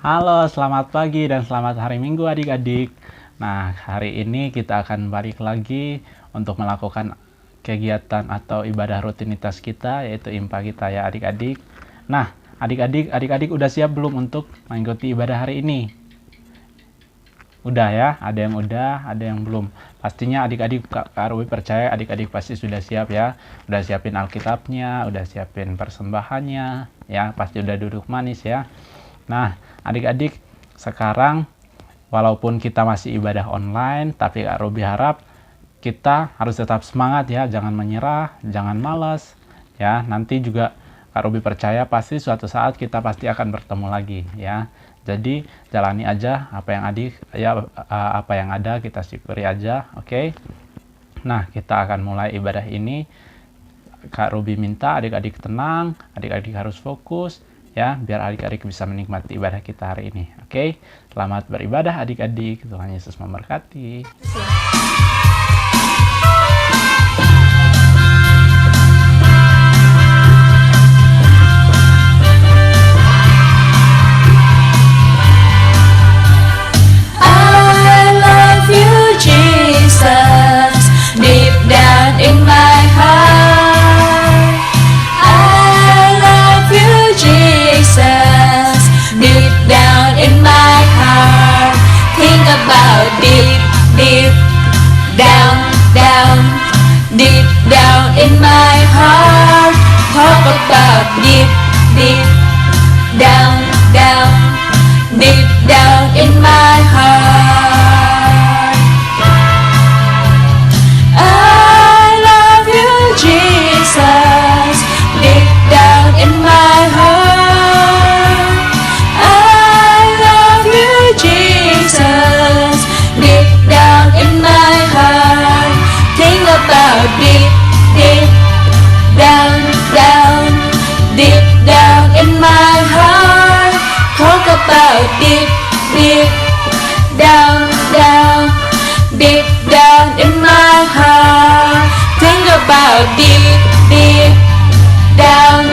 Halo, selamat pagi dan selamat hari Minggu adik-adik. Nah, hari ini kita akan balik lagi untuk melakukan kegiatan atau ibadah rutinitas kita, yaitu impa kita ya adik-adik. Nah, adik-adik udah siap belum untuk mengikuti ibadah hari ini? Udah ya, ada yang udah, ada yang belum. Pastinya adik-adik, Kak Arwi percaya adik-adik pasti sudah siap ya. Udah siapin Alkitabnya, udah siapin persembahannya, ya pasti udah duduk manis ya. Nah, adik-adik, sekarang walaupun kita masih ibadah online, tapi Kak Robi harap kita harus tetap semangat ya, jangan menyerah, jangan malas. Ya, nanti juga Kak Robi percaya pasti suatu saat kita pasti akan bertemu lagi ya. Jadi jalani aja apa yang apa yang ada kita syukuri aja, oke? Nah, kita akan mulai ibadah ini. Kak Robi minta adik-adik tenang, adik-adik harus fokus ya, biar adik-adik bisa menikmati ibadah kita hari ini. Oke? Selamat beribadah adik-adik. Tuhan Yesus memberkati. I love you, Jesus, deep down in my heart. I love you, Jesus, deep down in my heart. Think about deep down, deep down in my heart. Talk about deep down, deep down in my heart. I love you, Jesus, deep down in my heart. I love you, Jesus, deep down in my heart. Think about deep down, deep down in my heart. Talk about deep down, deep down in my heart. Think about deep down,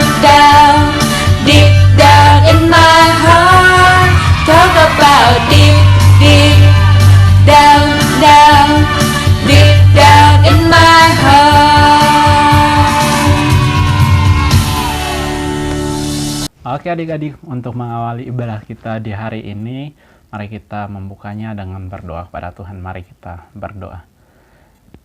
deep down in my heart. Talk about deep down, deep down in my heart. Oke adik-adik, untuk mengawali ibadah kita di hari ini, mari kita membukanya dengan berdoa kepada Tuhan. Mari kita berdoa.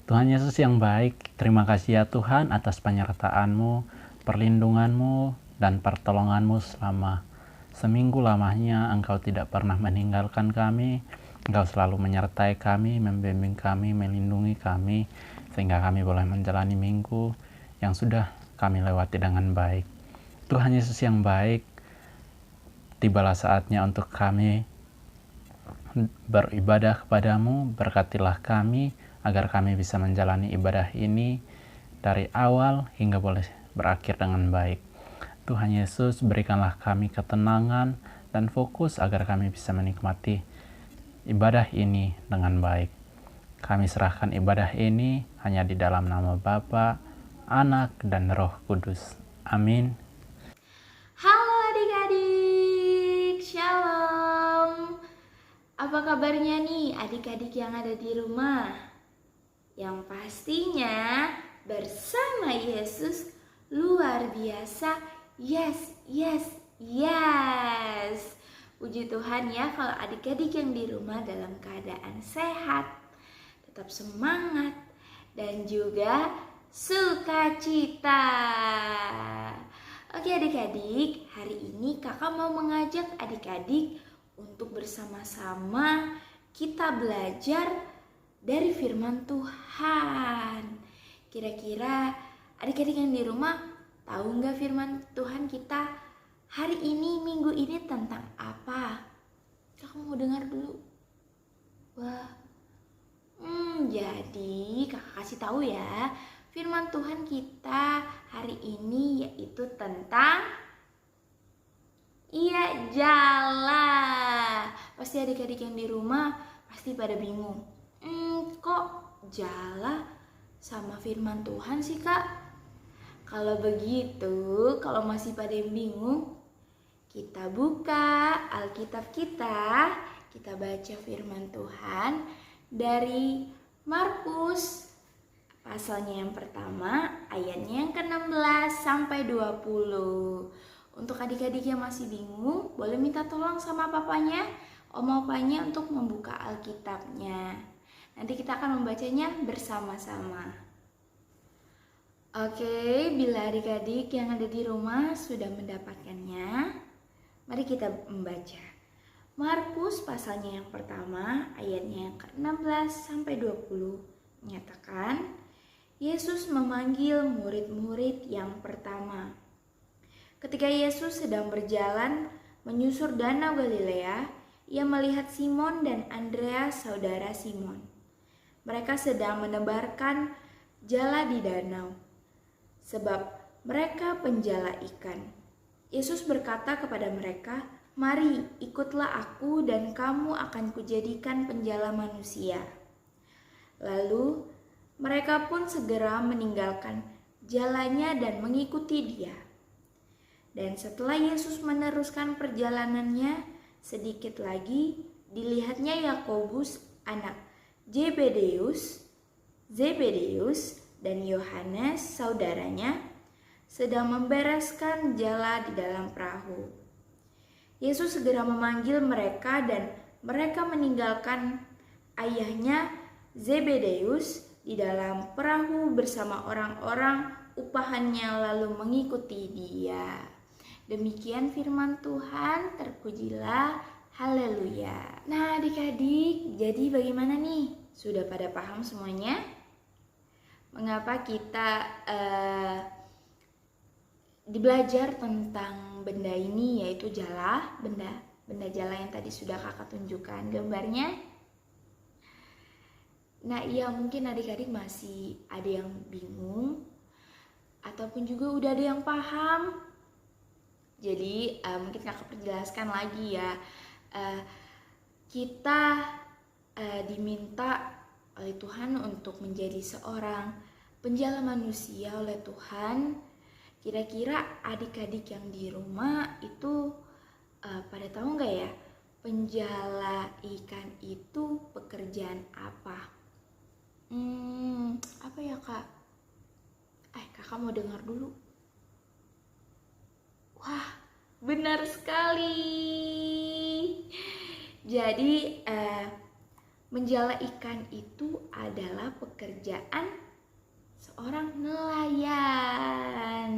Tuhan Yesus yang baik, terima kasih ya Tuhan atas penyertaan-Mu, perlindungan-Mu, dan pertolongan-Mu selama seminggu lamanya. Engkau tidak pernah meninggalkan kami, Engkau selalu menyertai kami, membimbing kami, melindungi kami, sehingga kami boleh menjalani minggu yang sudah kami lewati dengan baik. Tuhan Yesus yang baik, tibalah saatnya untuk kami beribadah kepadamu. Berkatilah kami agar kami bisa menjalani ibadah ini dari awal hingga boleh berakhir dengan baik. Tuhan Yesus, berikanlah kami ketenangan dan fokus agar kami bisa menikmati ibadah ini dengan baik. Kami serahkan ibadah ini hanya di dalam nama Bapa, Anak, dan Roh Kudus. Amin. Halo adik-adik, shalom. Apa kabarnya nih adik-adik yang ada di rumah? Yang pastinya bersama Yesus luar biasa. Yes. Puji Tuhan ya kalau adik-adik yang di rumah dalam keadaan sehat, tetap semangat, dan juga sukacita. Oke adik-adik, hari ini kakak mau mengajak adik-adik untuk bersama-sama kita belajar dari firman Tuhan. Kira-kira adik-adik yang di rumah tahu nggak firman Tuhan kita hari ini, minggu ini tentang apa? Kakak mau dengar dulu. Wah, jadi kakak kasih tahu ya. Firman Tuhan kita hari ini yaitu tentang jala. Pasti adik-adik yang di rumah pasti pada bingung. Kok jala sama firman Tuhan sih kak? Kalau begitu, kalau masih pada yang bingung, Kita buka Alkitab kita baca firman Tuhan dari Markus pasalnya yang pertama, ayatnya yang ke-16 sampai 20. Untuk adik-adik yang masih bingung, boleh minta tolong sama papanya, opanya untuk membuka Alkitabnya. Nanti kita akan membacanya bersama-sama. Oke, bila adik-adik yang ada di rumah sudah mendapatkannya, mari kita membaca. Markus pasalnya yang pertama, ayatnya yang ke-16 sampai 20 menyatakan, Yesus memanggil murid-murid yang pertama. Ketika Yesus sedang berjalan menyusur danau Galilea, ia melihat Simon dan Andreas, saudara Simon. Mereka sedang menebarkan jala di danau, sebab mereka penjala ikan. Yesus berkata kepada mereka, "Mari, ikutlah aku dan kamu akan kujadikan penjala manusia." Lalu mereka pun segera meninggalkan jalannya dan mengikuti dia. Dan setelah Yesus meneruskan perjalanannya, sedikit lagi dilihatnya Yakobus anak Zebedeus dan Yohanes saudaranya sedang membereskan jala di dalam perahu. Yesus segera memanggil mereka dan mereka meninggalkan ayahnya Zebedeus di dalam perahu bersama orang-orang upahannya lalu mengikuti dia. Demikian firman Tuhan, terpujilah, haleluya. Nah adik-adik, jadi bagaimana nih? Sudah pada paham semuanya? Mengapa kita belajar tentang benda ini, yaitu jala, benda jala yang tadi sudah kakak tunjukkan gambarnya? Nah iya, mungkin adik-adik masih ada yang bingung ataupun juga udah ada yang paham. Jadi mungkin kakak perjelaskan lagi ya. Kita diminta oleh Tuhan untuk menjadi seorang penjala manusia oleh Tuhan. Kira-kira adik-adik yang di rumah itu pada tahu nggak ya, penjala ikan itu pekerjaan apa? Apa ya kak? Kakak mau dengar dulu. Wah, benar sekali. Jadi menjala ikan itu adalah pekerjaan seorang nelayan.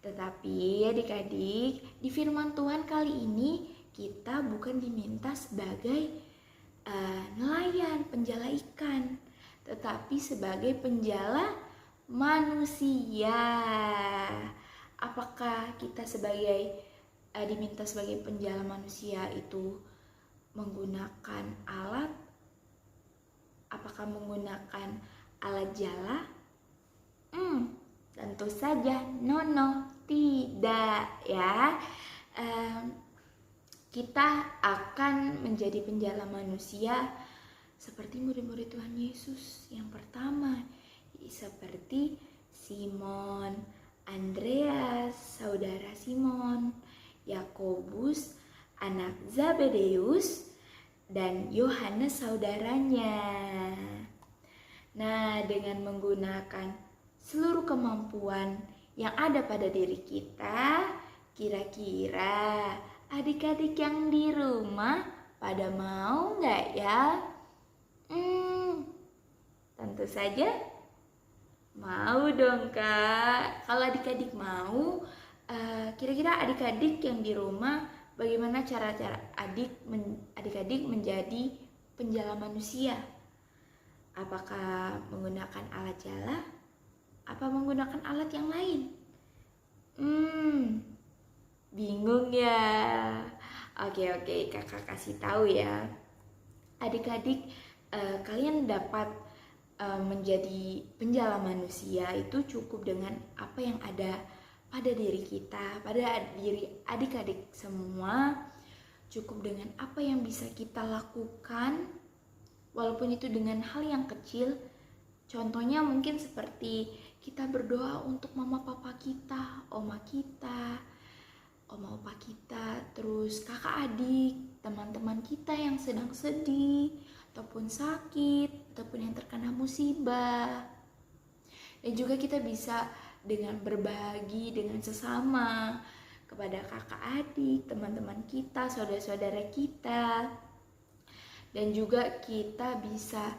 Tetapi adik-adik, di firman Tuhan kali ini kita bukan diminta sebagai nelayan, penjala ikan, tetapi sebagai penjala manusia. Apakah kita diminta sebagai penjala manusia itu menggunakan alat? Apakah menggunakan alat jala? Tentu saja tidak ya. Kita akan menjadi penjala manusia seperti murid-murid Tuhan Yesus yang pertama, seperti Simon, Andreas, saudara Simon, Yakobus, anak Zebedeus, dan Yohanes saudaranya. Nah, dengan menggunakan seluruh kemampuan yang ada pada diri kita, kira-kira adik-adik yang di rumah pada mau nggak ya? Tentu saja mau dong kak. Kalau adik-adik mau, kira-kira adik-adik yang di rumah bagaimana cara-cara adik-adik menjadi penjala manusia? Apakah menggunakan alat jala? Apa menggunakan alat yang lain? Bingung ya? Oke, kakak kasih tahu ya. Adik-adik, kalian dapat menjadi penjala manusia itu cukup dengan apa yang ada pada diri kita, pada diri adik-adik semua. Cukup dengan apa yang bisa kita lakukan, walaupun itu dengan hal yang kecil. Contohnya mungkin seperti kita berdoa untuk mama papa kita, oma papa kita, terus kakak adik, teman-teman kita yang sedang sedih, ataupun sakit, ataupun yang terkena musibah. Dan juga kita bisa dengan berbagi dengan sesama kepada kakak adik, teman-teman kita, saudara-saudara kita. Dan juga kita bisa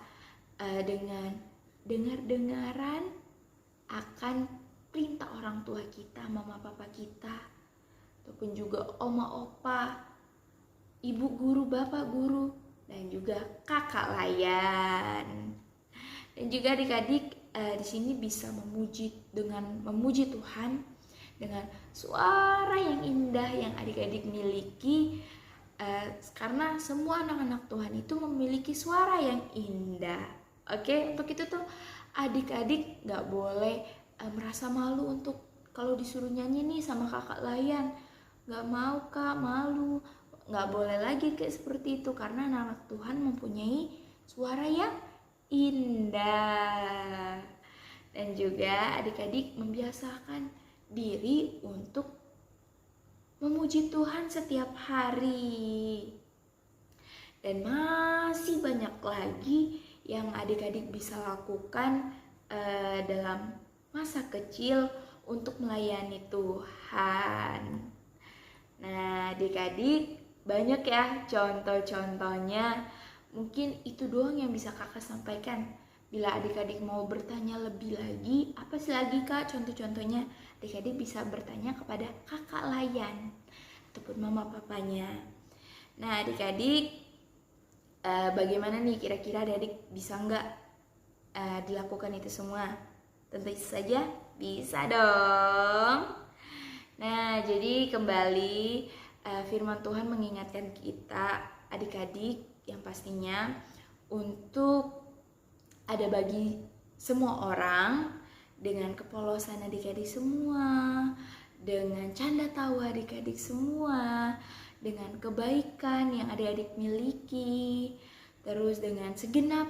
dengan dengar-dengaran akan perintah orang tua kita, mama papa kita, ataupun juga oma opa, ibu guru, bapak guru, dan juga kakak layan. Dan juga adik-adik di sini bisa memuji Tuhan dengan suara yang indah yang adik-adik miliki, karena semua anak-anak Tuhan itu memiliki suara yang indah. Oke, untuk itu tuh adik-adik nggak boleh merasa malu untuk kalau disuruh nyanyi nih sama kakak layan. Nggak mau kak, malu. Nggak boleh lagi kayak seperti itu, karena anak-anak Tuhan mempunyai suara yang indah. Dan juga adik-adik membiasakan diri untuk memuji Tuhan setiap hari. Dan masih banyak lagi yang adik-adik bisa lakukan dalam masa kecil untuk melayani Tuhan. Nah, adik-adik banyak ya contoh-contohnya. Mungkin itu doang yang bisa kakak sampaikan. Bila adik-adik mau bertanya lebih lagi, apa sih lagi kak contoh-contohnya? Adik-adik bisa bertanya kepada kakak layan ataupun mama papanya. Nah, adik-adik bagaimana nih kira-kira adik bisa nggak dilakukan itu semua? Tentu saja bisa dong. Nah, jadi kembali firman Tuhan mengingatkan kita adik-adik yang pastinya untuk ada bagi semua orang, dengan kepolosan adik-adik semua, dengan canda tawa adik-adik semua, dengan kebaikan yang adik-adik miliki, terus dengan segenap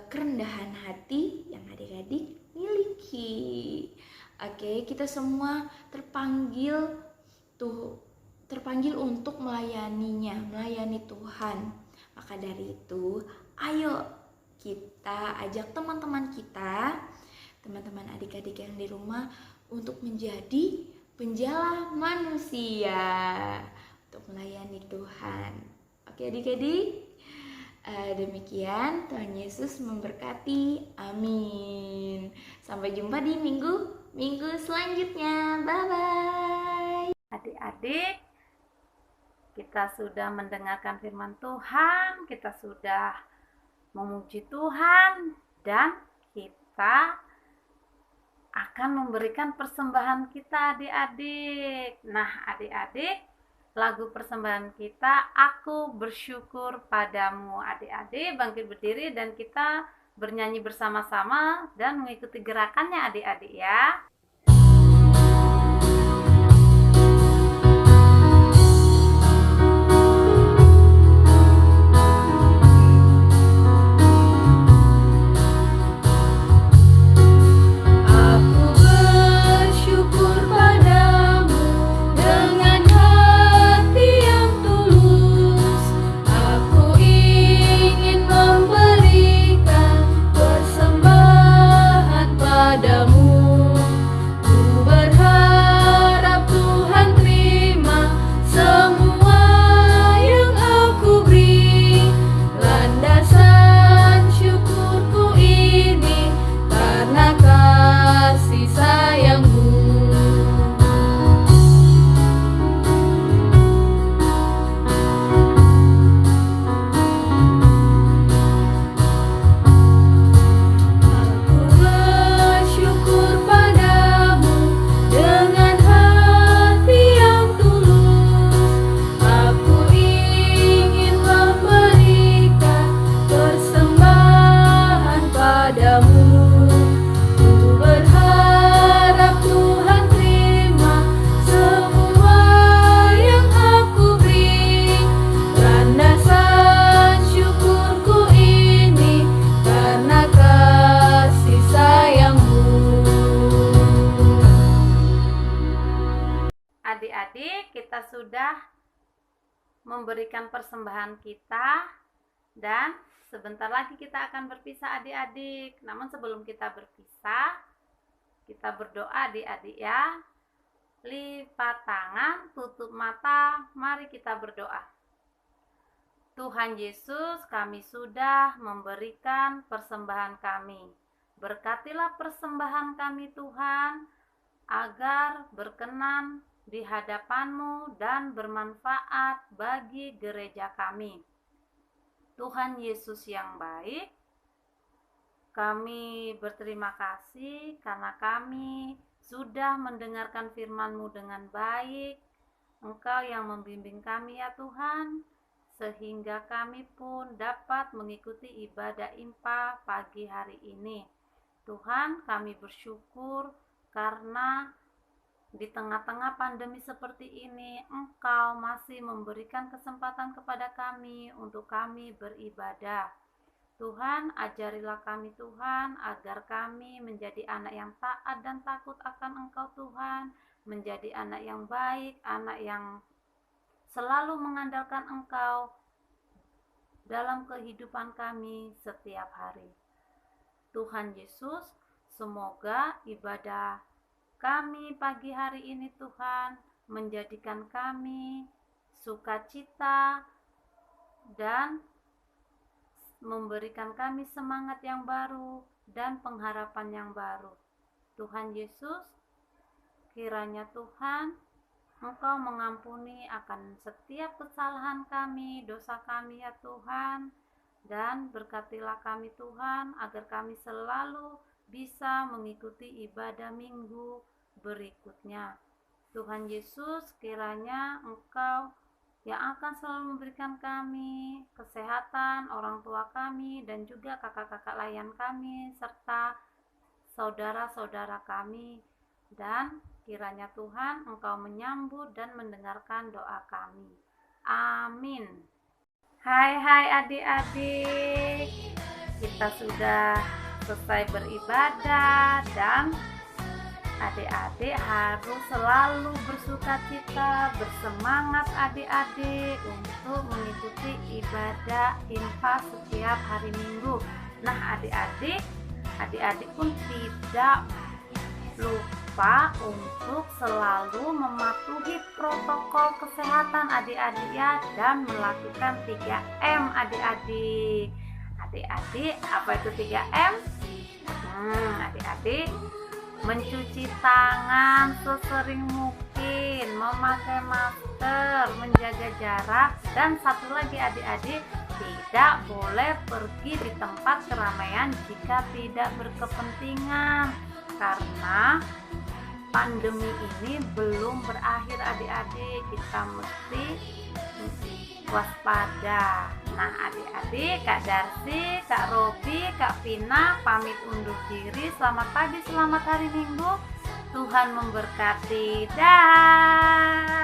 kerendahan hati yang adik-adik miliki. Oke, kita semua terpanggil untuk melayani Tuhan. Maka dari itu, ayo kita ajak teman-teman kita, teman-teman adik-adik yang di rumah, untuk menjadi penjala manusia, untuk melayani Tuhan. Oke adik-adik, demikian. Tuhan Yesus memberkati. Amin. Sampai jumpa di minggu selanjutnya. Bye-bye. Adik-adik, kita sudah mendengarkan firman Tuhan, kita sudah memuji Tuhan, dan kita akan memberikan persembahan kita adik-adik. Nah adik-adik, lagu persembahan kita, Aku Bersyukur Padamu. Adik-adik bangkit berdiri dan kita bernyanyi bersama-sama dan mengikuti gerakannya adik-adik ya. Padamu adik-adik, kita sudah memberikan persembahan kita dan sebentar lagi kita akan berpisah adik-adik. Namun sebelum kita berpisah, kita berdoa adik-adik ya. Lipat tangan, tutup mata, mari kita berdoa. Tuhan Yesus, kami sudah memberikan persembahan kami. Berkatilah persembahan kami Tuhan, agar berkenan di hadapan-Mu dan bermanfaat bagi gereja kami. Tuhan Yesus yang baik, kami berterima kasih karena kami sudah mendengarkan firman-Mu dengan baik. Engkau yang membimbing kami ya Tuhan, sehingga kami pun dapat mengikuti ibadah IMPA pagi hari ini. Tuhan, kami bersyukur karena di tengah-tengah pandemi seperti ini, Engkau masih memberikan kesempatan kepada kami untuk kami beribadah. Tuhan, ajarilah kami Tuhan, agar kami menjadi anak yang taat dan takut akan Engkau Tuhan, menjadi anak yang baik, anak yang selalu mengandalkan Engkau dalam kehidupan kami setiap hari. Tuhan Yesus, semoga ibadah kami pagi hari ini Tuhan menjadikan kami sukacita dan memberikan kami semangat yang baru dan pengharapan yang baru. Tuhan Yesus, kiranya Tuhan Engkau mengampuni akan setiap kesalahan kami, dosa kami ya Tuhan, dan berkatilah kami Tuhan agar kami selalu bisa mengikuti ibadah minggu berikutnya. Tuhan Yesus, kiranya Engkau yang akan selalu memberikan kami kesehatan, orang tua kami, dan juga kakak-kakak layan kami, serta saudara-saudara kami. Dan kiranya Tuhan Engkau menyambut dan mendengarkan doa kami. Amin. Hai adik-adik, kita sudah selesai beribadah dan adik-adik harus selalu bersukacita, bersemangat adik-adik untuk mengikuti ibadah IMPA setiap hari Minggu. Nah adik-adik pun tidak lupa untuk selalu mematuhi protokol kesehatan adik-adik ya, dan melakukan 3M adik-adik. Adik-adik, apa itu 3M? Adik-adik mencuci tangan sesering mungkin, memakai masker, menjaga jarak, dan satu lagi adik-adik, tidak boleh pergi di tempat keramaian jika tidak berkepentingan, karena pandemi ini belum berakhir adik-adik, kita mesti waspada. Nah adik-adik, Kak Darsi, Kak Robi, Kak Vina pamit undur diri. Selamat pagi, selamat hari Minggu. Tuhan memberkati. Dah.